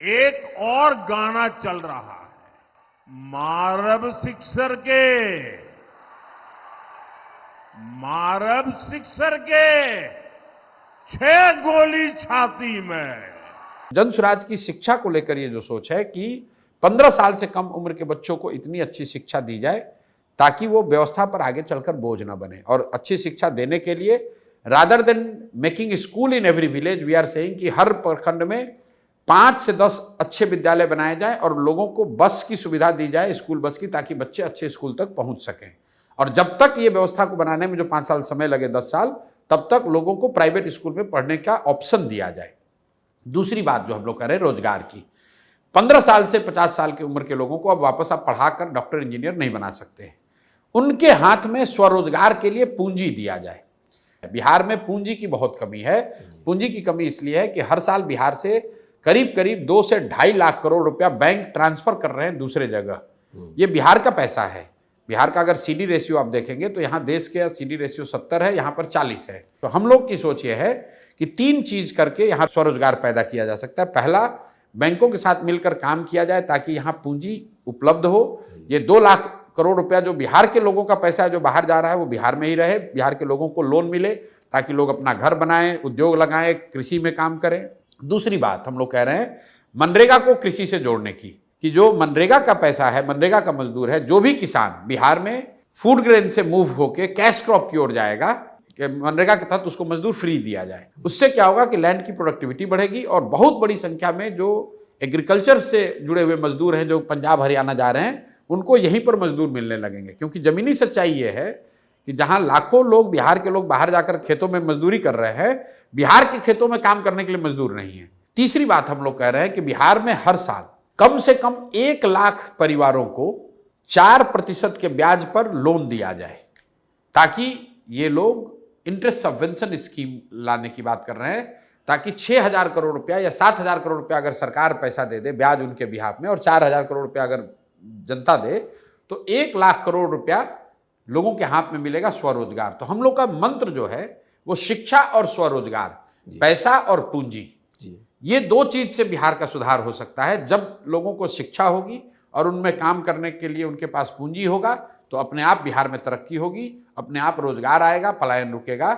एक और गाना चल रहा है, मारब सिक्सर के 6 गोली छाती में। जन स्वराज की शिक्षा को लेकर ये जो सोच है कि 15 साल से कम उम्र के बच्चों को इतनी अच्छी शिक्षा दी जाए ताकि वो व्यवस्था पर आगे चलकर बोझ ना बने, और अच्छी शिक्षा देने के लिए rather than making school in every village, we are saying कि हर प्रखंड में 5 से 10 अच्छे विद्यालय बनाए जाएं और लोगों को बस की सुविधा दी जाए, स्कूल बस की, ताकि बच्चे अच्छे स्कूल तक पहुंच सकें। और जब तक ये व्यवस्था को बनाने में जो 5 साल समय लगे, 10 साल, तब तक लोगों को प्राइवेट स्कूल में पढ़ने का ऑप्शन दिया जाए। दूसरी बात जो हम लोग कर रहे हैं रोजगार की, 15 साल से 50 साल की उम्र के लोगों को अब वापस आप पढ़ाकर डॉक्टर इंजीनियर नहीं बना सकते हैं। उनके हाथ में स्वरोजगार के लिए पूंजी दिया जाए। बिहार में पूंजी की बहुत कमी है। पूंजी की कमी इसलिए है कि हर साल बिहार से करीब करीब 2 से 2.5 लाख करोड़ रुपया बैंक ट्रांसफर कर रहे हैं दूसरे जगह। ये बिहार का पैसा है। बिहार का अगर सीडी रेशियो आप देखेंगे तो यहाँ देश के सीडी रेशियो 70 है, यहाँ पर 40 है। तो हम लोग की सोच ये है कि 3 चीज करके यहाँ स्वरोजगार पैदा किया जा सकता है। पहला, बैंकों के साथ मिलकर काम किया जाए ताकि यहाँ पूंजी उपलब्ध हो। ये 2 लाख करोड़ रुपया जो बिहार के लोगों का पैसा है जो बाहर जा रहा है वो बिहार में ही रहे, बिहार के लोगों को लोन मिले ताकि लोग अपना घर बनाएं, उद्योग लगाएं, कृषि में काम करें। दूसरी बात हम लोग कह रहे हैं मनरेगा को कृषि से जोड़ने की, कि जो मनरेगा का पैसा है, मनरेगा का मजदूर है, जो भी किसान बिहार में फूड ग्रेन से मूव होके कैश क्रॉप की ओर जाएगा, कि मनरेगा के तहत उसको मजदूर फ्री दिया जाए। उससे क्या होगा कि लैंड की प्रोडक्टिविटी बढ़ेगी और बहुत बड़ी संख्या में जो एग्रीकल्चर से जुड़े हुए मजदूर हैं जो पंजाब हरियाणा जा रहे हैं उनको यहीं पर मजदूर मिलने लगेंगे। क्योंकि जमीनी सच्चाई ये है कि जहां लाखों लोग, बिहार के लोग बाहर जाकर खेतों में मजदूरी कर रहे हैं, बिहार के खेतों में काम करने के लिए मजदूर नहीं है। तीसरी बात हम लोग कह रहे हैं कि बिहार में हर साल कम से कम 1 लाख परिवारों को 4% के ब्याज पर लोन दिया जाए, ताकि ये लोग इंटरेस्ट सबवेंशन स्कीम लाने की बात कर रहे हैं, ताकि 6,000 करोड़ रुपया या 7,000 करोड़ रुपया अगर सरकार पैसा दे दे ब्याज उनके बिहाफ में और 4,000 करोड़ रुपया अगर जनता दे तो 1 लाख करोड़ रुपया लोगों के हाथ में मिलेगा स्वरोजगार। तो हम लोग का मंत्र जो है वो शिक्षा और स्वरोजगार, पैसा और पूंजी, ये 2 चीज से बिहार का सुधार हो सकता है। जब लोगों को शिक्षा होगी और उनमें काम करने के लिए उनके पास पूंजी होगा तो अपने आप बिहार में तरक्की होगी, अपने आप रोजगार आएगा, पलायन रुकेगा।